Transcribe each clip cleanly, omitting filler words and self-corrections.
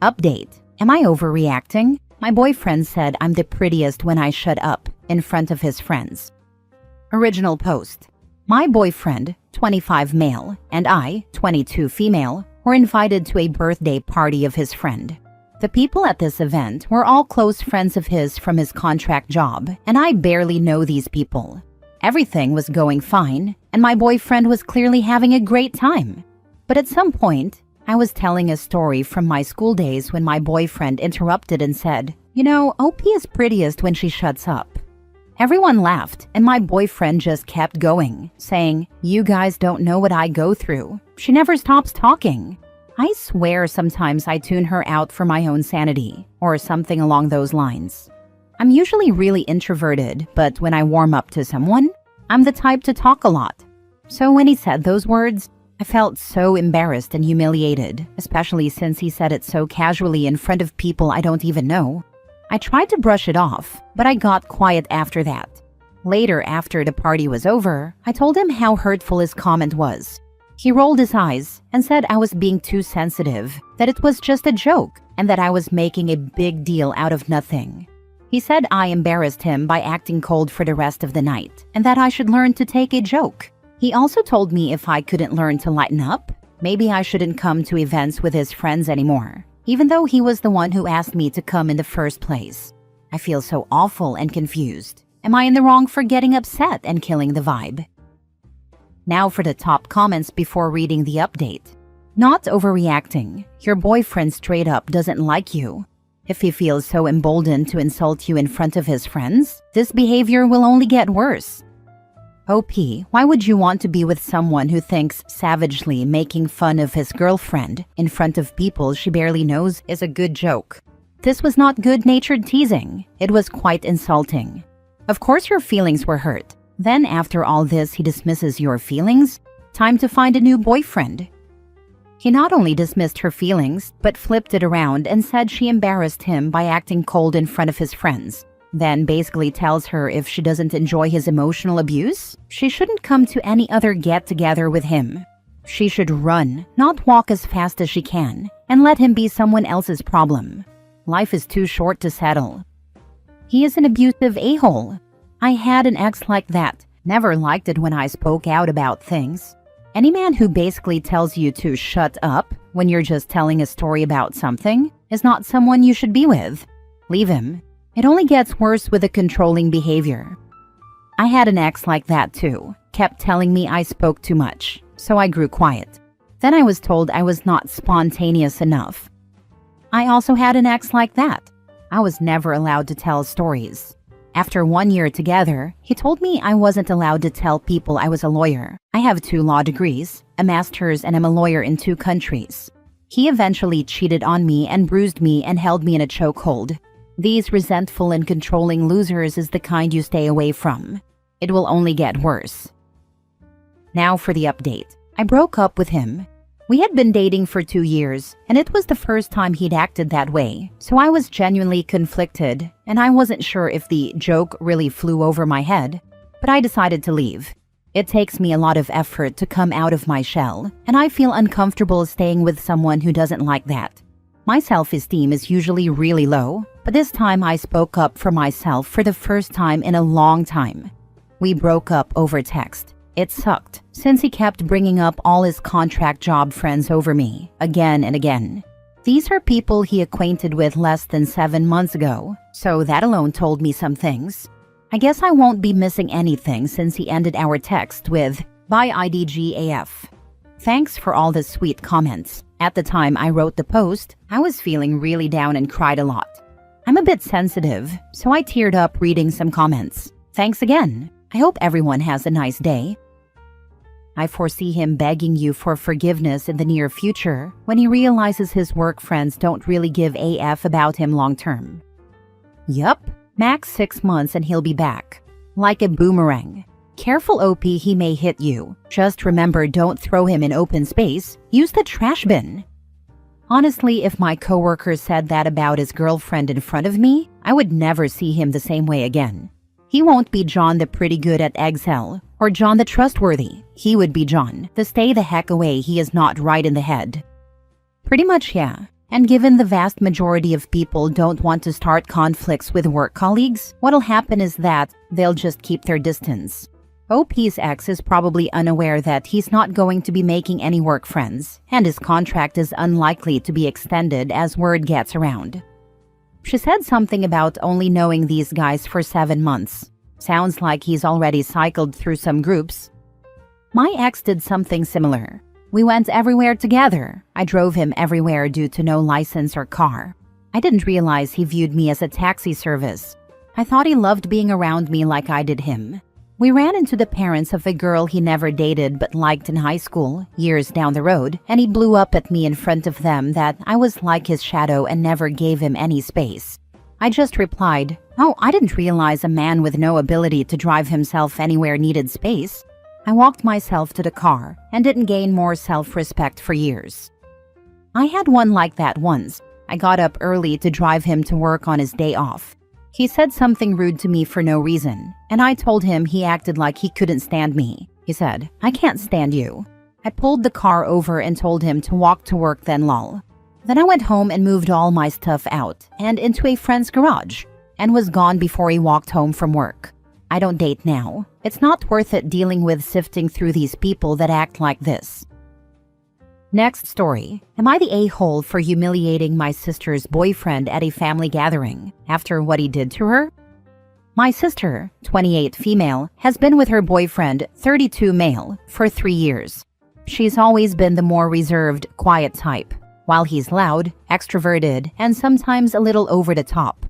Update. Am I overreacting? My boyfriend said I'm the prettiest when I shut up in front of his friends. Original post. My boyfriend, 25 male, and I, 22 female, were invited to a birthday party of his friend. The people at this event were all close friends of his from his contract job, and I barely know these people. Everything was going fine, and my boyfriend was clearly having a great time. But at some point, I was telling a story from my school days when my boyfriend interrupted and said, OP is prettiest when she shuts up. Everyone laughed, and my boyfriend just kept going, saying, "You guys don't know what I go through. She never stops talking." I swear sometimes I tune her out for my own sanity, or something along those lines. I'm usually really introverted, but when I warm up to someone, I'm the type to talk a lot. So when he said those words, I felt so embarrassed and humiliated, especially since he said it so casually in front of people I don't even know. I tried to brush it off, but I got quiet after that. Later, after the party was over, I told him how hurtful his comment was. He rolled his eyes and said I was being too sensitive, that it was just a joke, and that I was making a big deal out of nothing. He said I embarrassed him by acting cold for the rest of the night, and that I should learn to take a joke. He also told me if I couldn't learn to lighten up, maybe I shouldn't come to events with his friends anymore, even though he was the one who asked me to come in the first place. I feel so awful and confused. Am I in the wrong for getting upset and killing the vibe? Now for the top comments before reading the update. Not overreacting. Your boyfriend straight up doesn't like you. If he feels so emboldened to insult you in front of his friends, this behavior will only get worse. OP, why would you want to be with someone who thinks savagely making fun of his girlfriend in front of people she barely knows is a good joke? This was not good-natured teasing. It was quite insulting. Of course your feelings were hurt. Then after all this, he dismisses your feelings? Time to find a new boyfriend. He not only dismissed her feelings, but flipped it around and said she embarrassed him by acting cold in front of his friends. Then basically tells her if she doesn't enjoy his emotional abuse, she shouldn't come to any other get-together with him. She should run, not walk as fast as she can, and let him be someone else's problem. Life is too short to settle. He is an abusive a-hole. I had an ex like that. Never liked it when I spoke out about things. Any man who basically tells you to shut up when you're just telling a story about something is not someone you should be with. Leave him. It only gets worse with the controlling behavior. I had an ex like that too. Kept telling me I spoke too much, so I grew quiet. Then I was told I was not spontaneous enough. I also had an ex like that. I was never allowed to tell stories. After 1 year together, he told me I wasn't allowed to tell people I was a lawyer. I have 2 law degrees, a master's, and I'm a lawyer in 2 countries. He eventually cheated on me and bruised me and held me in a chokehold. These resentful and controlling losers is the kind you stay away from. It will only get worse. Now for the update. I broke up with him. We had been dating for 2 years, and it was the first time he'd acted that way, so I was genuinely conflicted, and I wasn't sure if the joke really flew over my head, but I decided to leave. It takes me a lot of effort to come out of my shell, and I feel uncomfortable staying with someone who doesn't like that. My self-esteem is usually really low, but this time I spoke up for myself for the first time in a long time. We broke up over text. It sucked, since he kept bringing up all his contract job friends over me, again and again. These are people he acquainted with less than 7 months ago, so that alone told me some things. I guess I won't be missing anything since he ended our text with, "Bye IDGAF. Thanks for all the sweet comments. At the time I wrote the post, I was feeling really down and cried a lot. I'm a bit sensitive, so I teared up reading some comments. Thanks again. I hope everyone has a nice day." I foresee him begging you for forgiveness in the near future when he realizes his work friends don't really give a F about him long term. Yup, max 6 months and he'll be back. Like a boomerang. Careful OP, he may hit you. Just remember, don't throw him in open space. Use the trash bin. Honestly, if my coworker said that about his girlfriend in front of me, I would never see him the same way again. He won't be John the pretty good at Excel or John the trustworthy. He would be John the stay the heck away, he is not right in the head. Pretty much, yeah. And given the vast majority of people don't want to start conflicts with work colleagues, what'll happen is that they'll just keep their distance. OP's ex is probably unaware that he's not going to be making any work friends, and his contract is unlikely to be extended as word gets around. She said something about only knowing these guys for 7 months. Sounds like he's already cycled through some groups. My ex did something similar. We went everywhere together. I drove him everywhere due to no license or car. I didn't realize he viewed me as a taxi service. I thought he loved being around me like I did him. We ran into the parents of a girl he never dated but liked in high school, years down the road, and he blew up at me in front of them that I was like his shadow and never gave him any space. I just replied, "Oh, I didn't realize a man with no ability to drive himself anywhere needed space." I walked myself to the car and didn't gain more self-respect for years. I had one like that once. I got up early to drive him to work on his day off. He said something rude to me for no reason, and I told him he acted like he couldn't stand me. He said, "I can't stand you." I pulled the car over and told him to walk to work then lol. Then I went home and moved all my stuff out and into a friend's garage and was gone before he walked home from work. I don't date now. It's not worth it dealing with sifting through these people that act like this. Next story. Am I the a-hole for humiliating my sister's boyfriend at a family gathering after what he did to her? My sister, 28 female, has been with her boyfriend, 32 male, for 3 years. She's always been the more reserved, quiet type, while he's loud, extroverted, and sometimes a little over the top.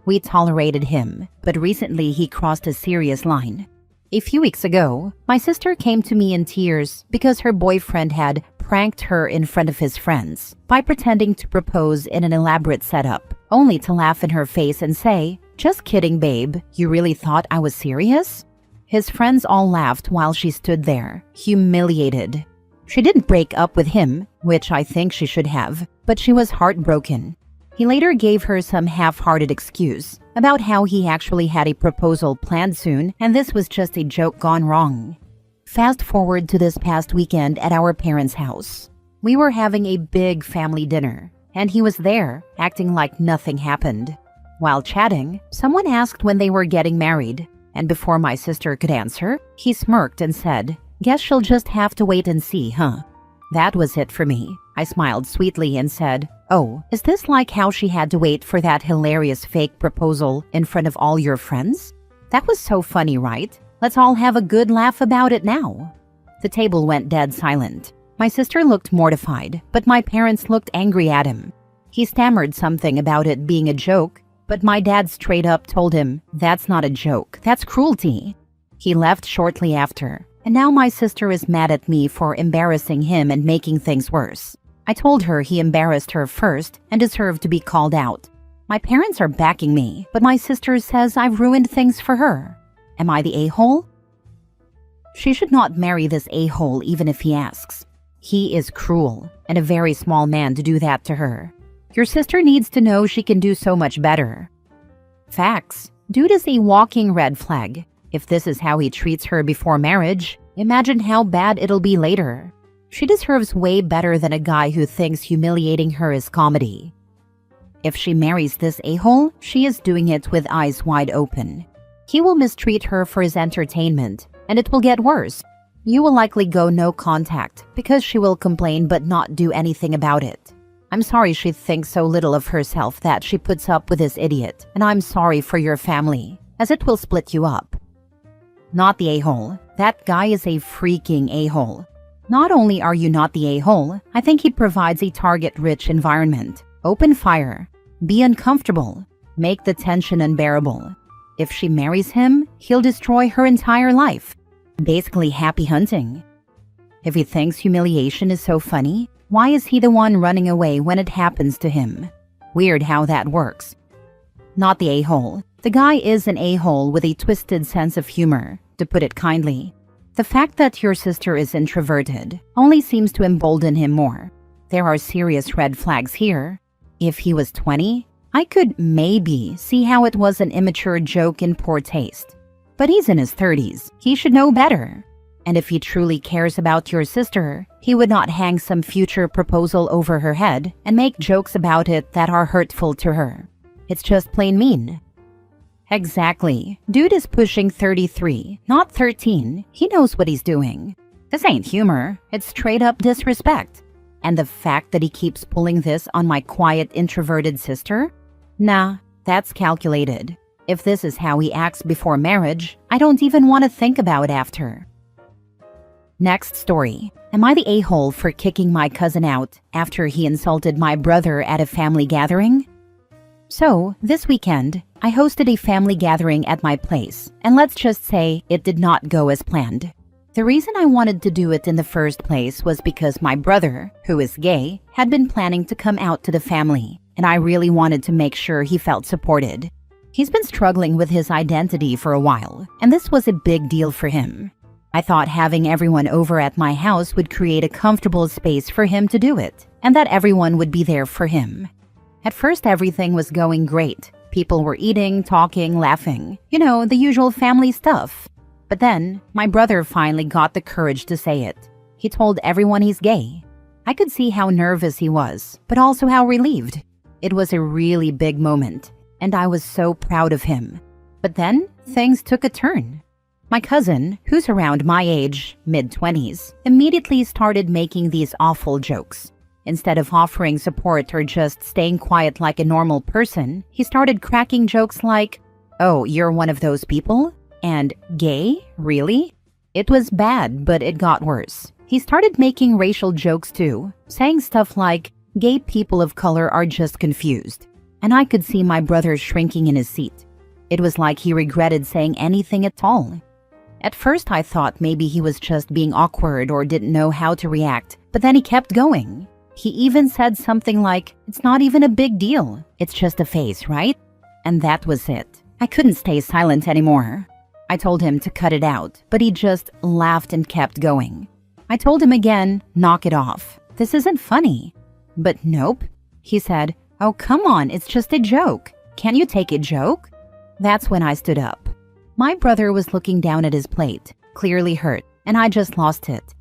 We tolerated him, but recently he crossed a serious line. A few weeks ago, my sister came to me in tears because her boyfriend had pranked her in front of his friends by pretending to propose in an elaborate setup, only to laugh in her face and say, "Just kidding, babe, you really thought I was serious?" His friends all laughed while she stood there, humiliated. She didn't break up with him, which I think she should have, but she was heartbroken. He later gave her some half-hearted excuse about how he actually had a proposal planned soon and this was just a joke gone wrong. Fast forward to this past weekend at our parents' house. We were having a big family dinner, and he was there, acting like nothing happened. While chatting, someone asked when they were getting married, and before my sister could answer, he smirked and said, "Guess she'll just have to wait and see, huh?" That was it for me. I smiled sweetly and said, "Oh, is this like how she had to wait for that hilarious fake proposal in front of all your friends? That was so funny, right? Let's all have a good laugh about it now." The table went dead silent. My sister looked mortified, but my parents looked angry at him. He stammered something about it being a joke, but my dad straight up told him, "That's not a joke, that's cruelty." He left shortly after, and now my sister is mad at me for embarrassing him and making things worse. I told her he embarrassed her first and deserved to be called out. My parents are backing me, but my sister says I've ruined things for her. Am I the a-hole? She should not marry this a-hole even if he asks. He is cruel and a very small man to do that to her. Your sister needs to know she can do so much better. Facts. Dude is a walking red flag. If this is how he treats her before marriage, imagine how bad it'll be later. She deserves way better than a guy who thinks humiliating her is comedy. If she marries this a-hole, she is doing it with eyes wide open. He will mistreat her for his entertainment, and it will get worse. You will likely go no contact because she will complain but not do anything about it. I'm sorry she thinks so little of herself that she puts up with this idiot, and I'm sorry for your family, as it will split you up. Not the a-hole. That guy is a freaking a-hole. Not only are you not the a-hole, I think he provides a target-rich environment. Open fire. Be uncomfortable. Make the tension unbearable. If she marries him, he'll destroy her entire life. Basically happy hunting. If he thinks humiliation is so funny, why is he the one running away when it happens to him? Weird how that works. Not the a-hole. The guy is an a-hole with a twisted sense of humor, to put it kindly. The fact that your sister is introverted only seems to embolden him more. There are serious red flags here. If he was 20, I could maybe see how it was an immature joke in poor taste. But he's in his 30s. He should know better. And if he truly cares about your sister, he would not hang some future proposal over her head and make jokes about it that are hurtful to her. It's just plain mean. Exactly. Dude is pushing 33, not 13. He knows what he's doing. This ain't humor. It's straight up disrespect. And the fact that he keeps pulling this on my quiet, introverted sister? Nah, that's calculated. If this is how he acts before marriage, I don't even want to think about after. Next story. Am I the a-hole for kicking my cousin out after he insulted my brother at a family gathering? So, this weekend, I hosted a family gathering at my place, and let's just say it did not go as planned. The reason I wanted to do it in the first place was because my brother, who is gay, had been planning to come out to the family, and I really wanted to make sure he felt supported. He's been struggling with his identity for a while, and this was a big deal for him. I thought having everyone over at my house would create a comfortable space for him to do it, and that everyone would be there for him. At first, everything was going great. People were eating, talking, laughing. You know, the usual family stuff. But then, my brother finally got the courage to say it. He told everyone he's gay. I could see how nervous he was, but also how relieved. It was a really big moment, and I was so proud of him. But then, things took a turn. My cousin, who's around my age, mid-20s, immediately started making these awful jokes. Instead of offering support or just staying quiet like a normal person, he started cracking jokes like, "Oh, you're one of those people?" And "Gay? Really?" It was bad, but it got worse. He started making racial jokes too, saying stuff like, "Gay people of color are just confused." And I could see my brother shrinking in his seat. It was like he regretted saying anything at all. At first I thought maybe he was just being awkward or didn't know how to react, but then he kept going. He even said something like, "It's not even a big deal. It's just a phase, right?" And that was it. I couldn't stay silent anymore. I told him to cut it out, but he just laughed and kept going. I told him again, "Knock it off. This isn't funny." But nope. He said, "Oh, come on, it's just a joke. Can you take a joke?" That's when I stood up. My brother was looking down at his plate, clearly hurt, and I just lost it.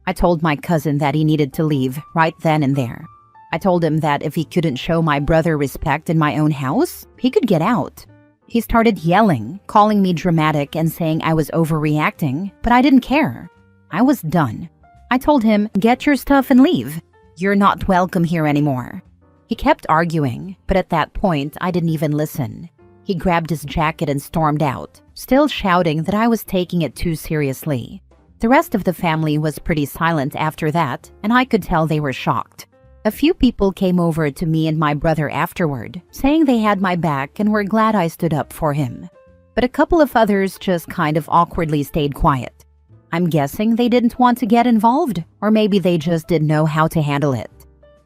I told my cousin that he needed to leave right then and there. I told him that if he couldn't show my brother respect in my own house, he could get out. He started yelling, calling me dramatic and saying I was overreacting, but I didn't care. I was done. I told him, "Get your stuff and leave. You're not welcome here anymore." He kept arguing, but at that point, I didn't even listen. He grabbed his jacket and stormed out, still shouting that I was taking it too seriously. The rest of the family was pretty silent after that, and I could tell they were shocked. A few people came over to me and my brother afterward, saying they had my back and were glad I stood up for him. But a couple of others just kind of awkwardly stayed quiet. I'm guessing they didn't want to get involved, or maybe they just didn't know how to handle it.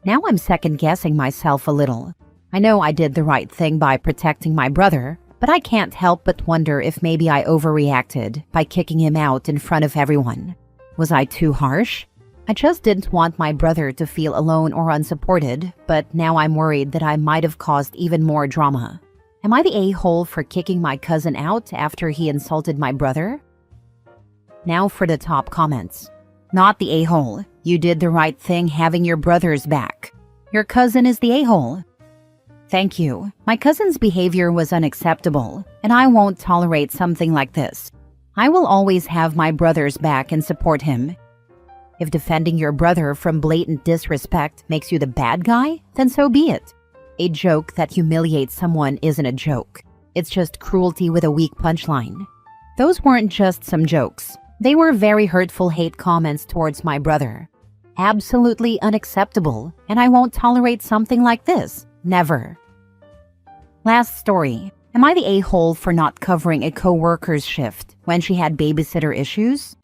Now I'm second-guessing myself a little. I know I did the right thing by protecting my brother, but I can't help but wonder if maybe I overreacted by kicking him out in front of everyone. Was I too harsh? I just didn't want my brother to feel alone or unsupported, but now I'm worried that I might have caused even more drama. Am I the a-hole for kicking my cousin out after he insulted my brother? Now for the top comments. Not the a-hole. You did the right thing having your brother's back. Your cousin is the a-hole. Thank you. My cousin's behavior was unacceptable, and I won't tolerate something like this. I will always have my brother's back and support him. If defending your brother from blatant disrespect makes you the bad guy, then so be it. A joke that humiliates someone isn't a joke. It's just cruelty with a weak punchline. Those weren't just some jokes. They were very hurtful hate comments towards my brother. Absolutely unacceptable, and I won't tolerate something like this. Never. Last story. Am I the a-hole for not covering a co-worker's shift when she had babysitter issues?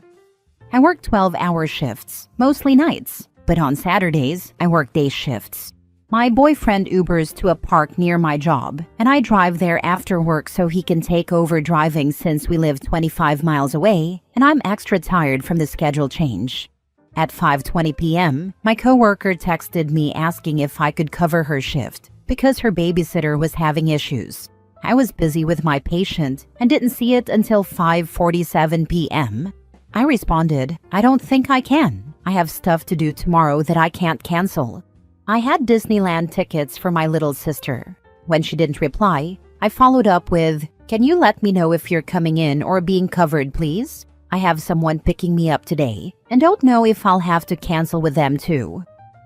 I work 12-hour shifts, mostly nights, but on Saturdays, I work day shifts. My boyfriend Ubers to a park near my job, and I drive there after work so he can take over driving since we live 25 miles away, and I'm extra tired from the schedule change. At 5:20 p.m., my coworker texted me asking if I could cover her shift because her babysitter was having issues. I was busy with my patient and didn't see it until 5:47 p.m. I responded, I don't think I can. I have stuff to do tomorrow that I can't cancel. I had Disneyland tickets for my little sister. When she didn't reply, I followed up with, can you let me know if you're coming in or being covered, please? I have someone picking me up today and don't know if I'll have to cancel with them too.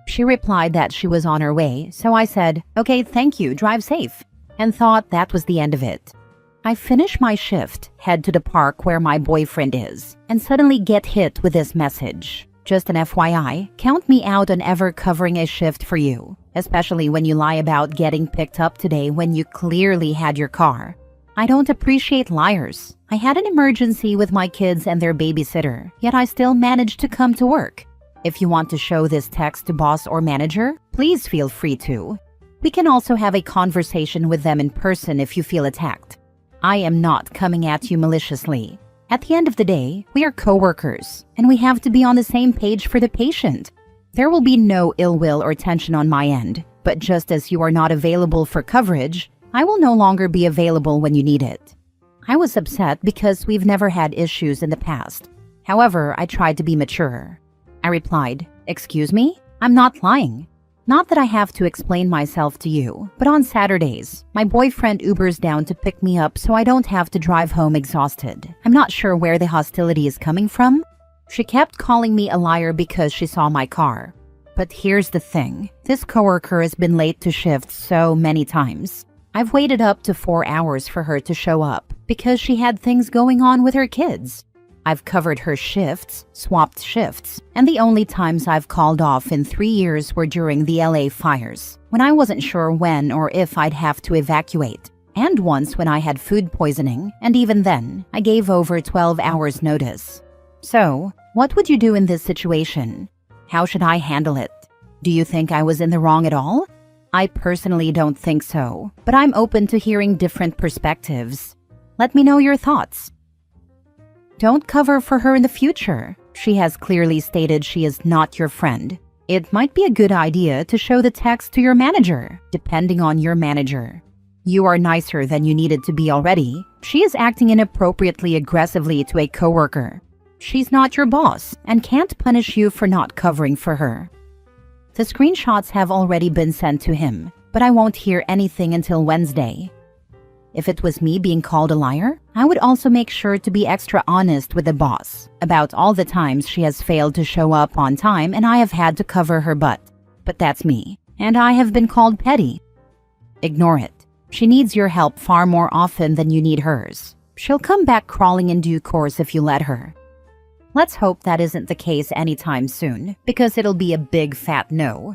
She replied that she was on her way, so I said, okay, thank you, drive safe, and thought that was the end of it. I finish my shift, head to the park where my boyfriend is, and suddenly get hit with this message. Just an FYI, count me out on ever covering a shift for you, especially when you lie about getting picked up today when you clearly had your car. I don't appreciate liars. I had an emergency with my kids and their babysitter, yet I still managed to come to work. If you want to show this text to boss or manager, please feel free to. We can also have a conversation with them in person if you feel attacked. I am not coming at you maliciously. At the end of the day, we are coworkers, and we have to be on the same page for the patient. There will be no ill will or tension on my end, but just as you are not available for coverage, I will no longer be available when you need it. I was upset because we've never had issues in the past. However, I tried to be mature. I replied, excuse me? I'm not lying. Not that I have to explain myself to you, but on Saturdays, my boyfriend Ubers down to pick me up so I don't have to drive home exhausted. I'm not sure where the hostility is coming from. She kept calling me a liar because she saw my car. But here's the thing. This coworker has been late to shift so many times. I've waited up to 4 hours for her to show up because she had things going on with her kids. I've covered her shifts, swapped shifts, and the only times I've called off in 3 years were during the LA fires, when I wasn't sure when or if I'd have to evacuate, and once when I had food poisoning, and even then, I gave over 12 hours notice. So, what would you do in this situation? How should I handle it? Do you think I was in the wrong at all? I personally don't think so, but I'm open to hearing different perspectives. Let me know your thoughts. Don't cover for her in the future. She has clearly stated she is not your friend. It might be a good idea to show the text to your manager, depending on your manager. You are nicer than you needed to be already. She is acting inappropriately aggressively to a coworker. She's not your boss and can't punish you for not covering for her. The screenshots have already been sent to him, but I won't hear anything until Wednesday. If it was me being called a liar, I would also make sure to be extra honest with the boss about all the times she has failed to show up on time and I have had to cover her butt. But that's me, and I have been called petty. Ignore it. She needs your help far more often than you need hers. She'll come back crawling in due course if you let her. Let's hope that isn't the case anytime soon, because it'll be a big fat no.